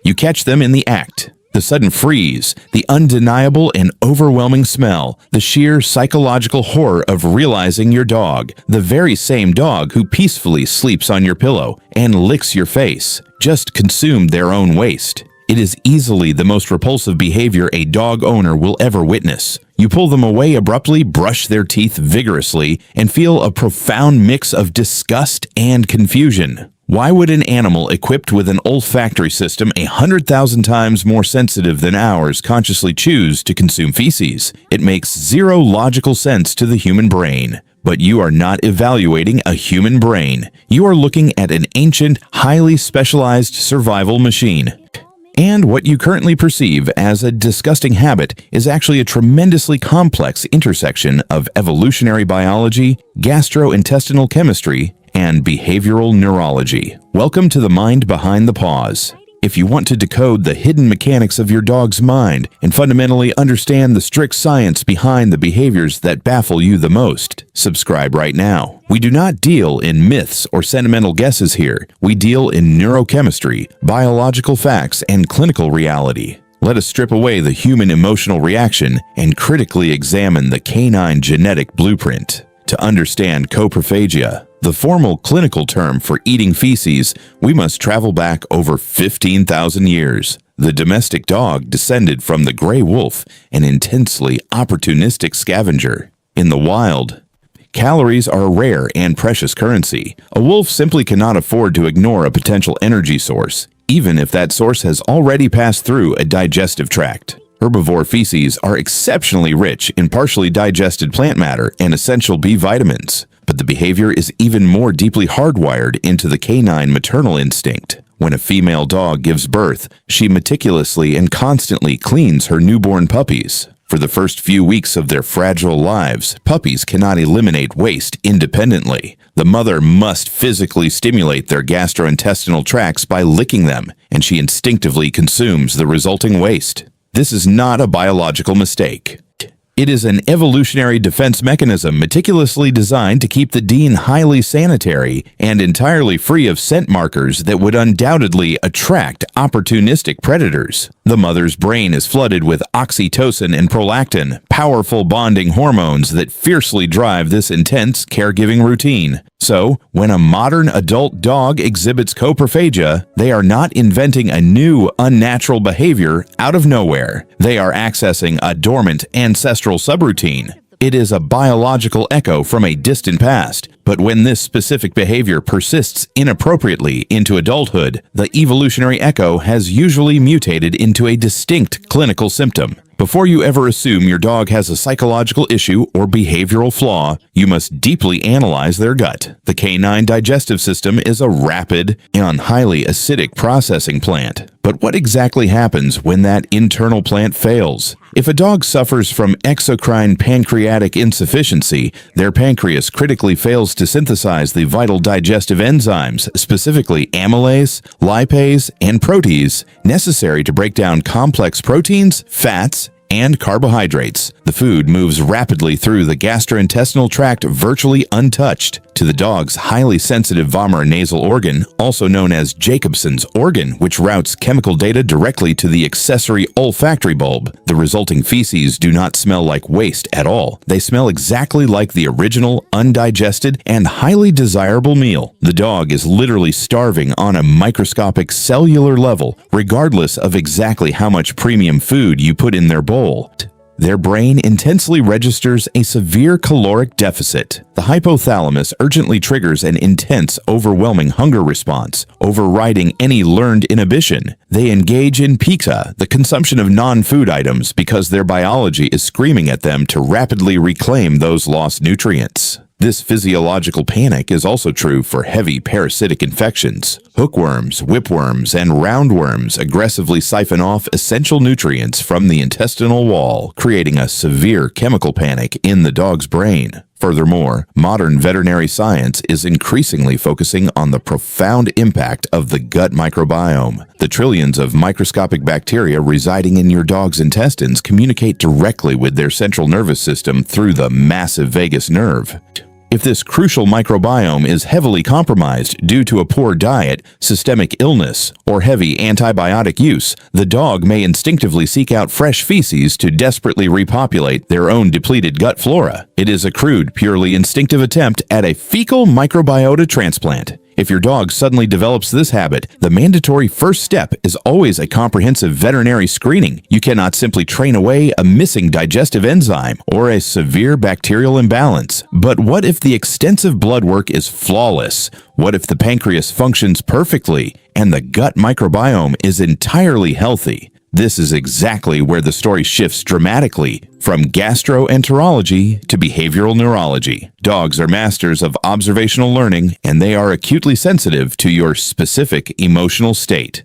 You catch them in the act. The sudden freeze, the undeniable and overwhelming smell, the sheer psychological horror of realizing your dog, the very same dog who peacefully sleeps on your pillow and licks your face, just consumed their own waste. It is easily the most repulsive behavior a dog owner will ever witness. You pull them away abruptly, brush their teeth vigorously, and feel a profound mix of disgust and confusion. Why would an animal equipped with an olfactory system 100,000 times more sensitive than ours consciously choose to consume feces? It makes zero logical sense to the human brain. But you are not evaluating a human brain. You are looking at an ancient, highly specialized survival machine. And what you currently perceive as a disgusting habit is actually a tremendously complex intersection of evolutionary biology, gastrointestinal chemistry, and behavioral neurology. Welcome to the mind behind the paws. If you want to decode the hidden mechanics of your dog's mind and fundamentally understand the strict science behind the behaviors that baffle you the most, subscribe right now. We do not deal in myths or sentimental guesses here. We deal in neurochemistry, biological facts, and clinical reality. Let us strip away the human emotional reaction and critically examine the canine genetic blueprint. To understand coprophagia, the formal clinical term for eating feces, we must travel back over 15,000 years. The domestic dog descended from the gray wolf, an intensely opportunistic scavenger. In the wild, calories are a rare and precious currency. A wolf simply cannot afford to ignore a potential energy source, even if that source has already passed through a digestive tract. Herbivore feces are exceptionally rich in partially digested plant matter and essential B vitamins, but the behavior is even more deeply hardwired into the canine maternal instinct. When a female dog gives birth, she meticulously and constantly cleans her newborn puppies. For the first few weeks of their fragile lives, puppies cannot eliminate waste independently. The mother must physically stimulate their gastrointestinal tracts by licking them, and she instinctively consumes the resulting waste. This is not a biological mistake. It is an evolutionary defense mechanism meticulously designed to keep the Dean highly sanitary and entirely free of scent markers that would undoubtedly attract opportunistic predators. The mother's brain is flooded with oxytocin and prolactin, powerful bonding hormones that fiercely drive this intense caregiving routine. So, when a modern adult dog exhibits coprophagia, they are not inventing a new, unnatural behavior out of nowhere. They are accessing a dormant ancestral subroutine. It is a biological echo from a distant past, but when this specific behavior persists inappropriately into adulthood, the evolutionary echo has usually mutated into a distinct clinical symptom. Before you ever assume your dog has a psychological issue or behavioral flaw, you must deeply analyze their gut. The canine digestive system is a rapid and highly acidic processing plant. But what exactly happens when that internal plant fails? If a dog suffers from exocrine pancreatic insufficiency, their pancreas critically fails to synthesize the vital digestive enzymes, specifically amylase, lipase, and protease, necessary to break down complex proteins, fats, and carbohydrates. The food moves rapidly through the gastrointestinal tract virtually untouched to the dog's highly sensitive vomeronasal organ, also known as Jacobson's organ, which routes chemical data directly to the accessory olfactory bulb. The resulting feces do not smell like waste at all. They smell exactly like the original, undigested, and highly desirable meal. The dog is literally starving on a microscopic cellular level, regardless of exactly how much premium food you put in their bowl. Their brain intensely registers a severe caloric deficit. The hypothalamus urgently triggers an intense, overwhelming hunger response, overriding any learned inhibition. They engage in pica, the consumption of non-food items, because their biology is screaming at them to rapidly reclaim those lost nutrients. This physiological panic is also true for heavy parasitic infections. Hookworms, whipworms, and roundworms aggressively siphon off essential nutrients from the intestinal wall, creating a severe chemical panic in the dog's brain. Furthermore, modern veterinary science is increasingly focusing on the profound impact of the gut microbiome. The trillions of microscopic bacteria residing in your dog's intestines communicate directly with their central nervous system through the massive vagus nerve. If this crucial microbiome is heavily compromised due to a poor diet, systemic illness, or heavy antibiotic use, the dog may instinctively seek out fresh feces to desperately repopulate their own depleted gut flora. It is a crude, purely instinctive attempt at a fecal microbiota transplant. If your dog suddenly develops this habit, the mandatory first step is always a comprehensive veterinary screening. You cannot simply train away a missing digestive enzyme or a severe bacterial imbalance. But what if the extensive blood work is flawless? What if the pancreas functions perfectly and the gut microbiome is entirely healthy? This is exactly where the story shifts dramatically from gastroenterology to behavioral neurology. Dogs are masters of observational learning, and they are acutely sensitive to your specific emotional state.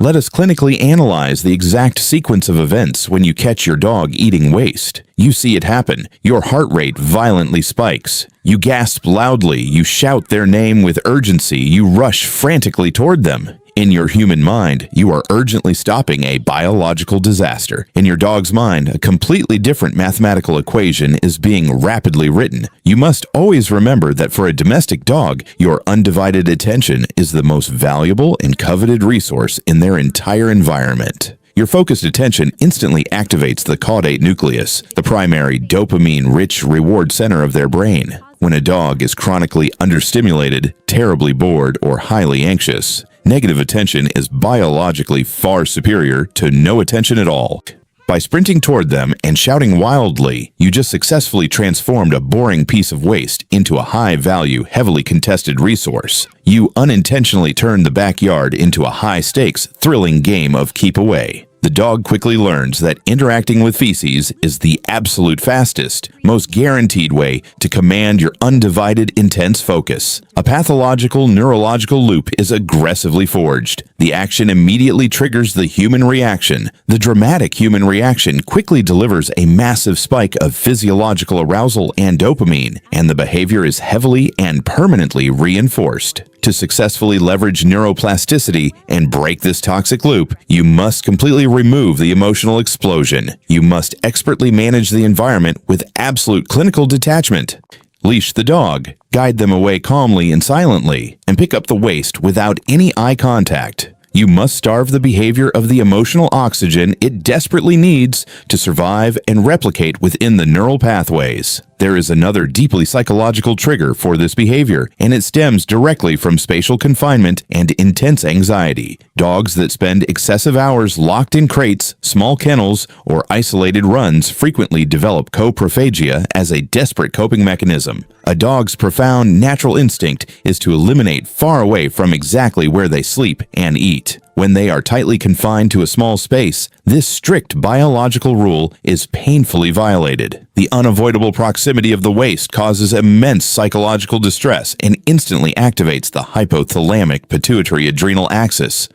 Let us clinically analyze the exact sequence of events when you catch your dog eating waste. You see it happen. Your heart rate violently spikes. You gasp loudly. You shout their name with urgency. You rush frantically toward them. In your human mind, you are urgently stopping a biological disaster. In your dog's mind, a completely different mathematical equation is being rapidly written. You must always remember that for a domestic dog, your undivided attention is the most valuable and coveted resource in their entire environment. Your focused attention instantly activates the caudate nucleus, the primary dopamine-rich reward center of their brain. When a dog is chronically understimulated, terribly bored, or highly anxious, negative attention is biologically far superior to no attention at all. By sprinting toward them and shouting wildly, you just successfully transformed a boring piece of waste into a high-value, heavily contested resource. You unintentionally turned the backyard into a high-stakes, thrilling game of keep away. The dog quickly learns that interacting with feces is the absolute fastest, most guaranteed way to command your undivided, intense focus. A pathological neurological loop is aggressively forged. The action immediately triggers the human reaction. The dramatic human reaction quickly delivers a massive spike of physiological arousal and dopamine, and the behavior is heavily and permanently reinforced. To successfully leverage neuroplasticity and break this toxic loop, you must completely remove the emotional explosion. You must expertly manage the environment with absolute clinical detachment. Leash the dog, guide them away calmly and silently, and pick up the waste without any eye contact. You must starve the behavior of the emotional oxygen it desperately needs to survive and replicate within the neural pathways. There is another deeply psychological trigger for this behavior, and it stems directly from spatial confinement and intense anxiety. Dogs that spend excessive hours locked in crates, small kennels, or isolated runs frequently develop coprophagia as a desperate coping mechanism. A dog's profound natural instinct is to eliminate far away from exactly where they sleep and eat. When they are tightly confined to a small space, this strict biological rule is painfully violated. The unavoidable proximity of the waste causes immense psychological distress and instantly activates the hypothalamic pituitary adrenal axis,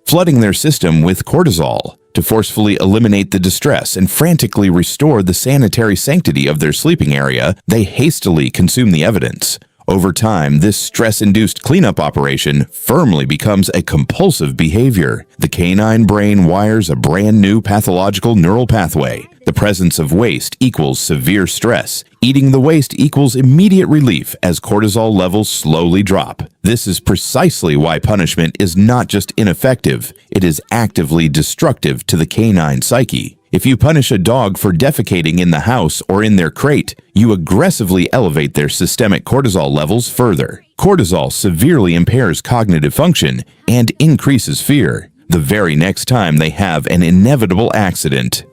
flooding their system with cortisol. To forcefully eliminate the distress and frantically restore the sanitary sanctity of their sleeping area, they hastily consume the evidence. Over time, this stress-induced cleanup operation firmly becomes a compulsive behavior. The canine brain wires a brand new pathological neural pathway. The presence of waste equals severe stress. Eating the waste equals immediate relief as cortisol levels slowly drop. This is precisely why punishment is not just ineffective, it is actively destructive to the canine psyche. If you punish a dog for defecating in the house or in their crate, you aggressively elevate their systemic cortisol levels further. Cortisol severely impairs cognitive function and increases fear. The very next time they have an inevitable accident,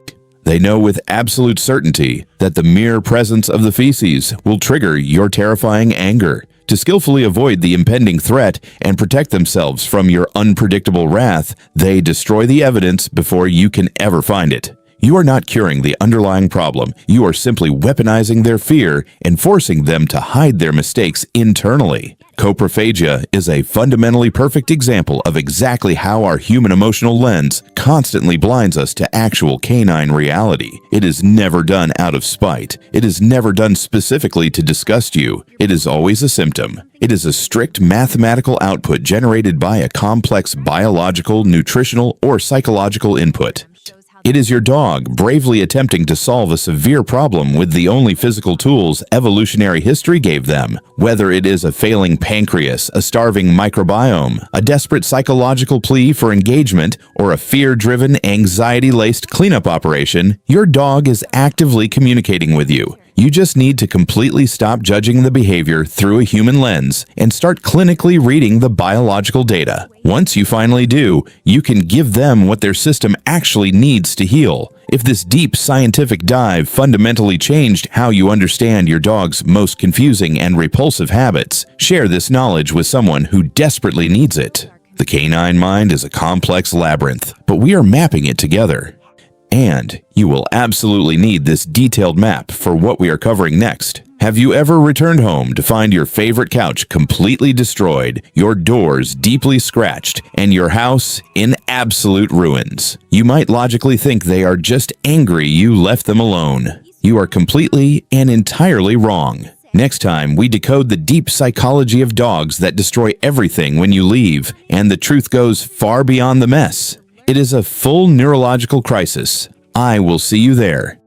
they know with absolute certainty that the mere presence of the feces will trigger your terrifying anger. To skillfully avoid the impending threat and protect themselves from your unpredictable wrath, they destroy the evidence before you can ever find it. You are not curing the underlying problem. You are simply weaponizing their fear and forcing them to hide their mistakes internally. Coprophagia is a fundamentally perfect example of exactly how our human emotional lens constantly blinds us to actual canine reality. It is never done out of spite. It is never done specifically to disgust you. It is always a symptom. It is a strict mathematical output generated by a complex biological, nutritional, or psychological input. It is your dog bravely attempting to solve a severe problem with the only physical tools evolutionary history gave them. Whether it is a failing pancreas, a starving microbiome, a desperate psychological plea for engagement, or a fear-driven, anxiety-laced cleanup operation, your dog is actively communicating with you. You just need to completely stop judging the behavior through a human lens and start clinically reading the biological data. Once you finally do, you can give them what their system actually needs to heal. If this deep scientific dive fundamentally changed how you understand your dog's most confusing and repulsive habits, share this knowledge with someone who desperately needs it. The canine mind is a complex labyrinth, but we are mapping it together. And you will absolutely need this detailed map for what we are covering next. Have you ever returned home to find your favorite couch completely destroyed, your doors deeply scratched, and your house in absolute ruins? You might logically think they are just angry you left them alone. You are completely and entirely wrong. Next time, we decode the deep psychology of dogs that destroy everything when you leave, and the truth goes far beyond the mess. It is a full neurological crisis. I will see you there.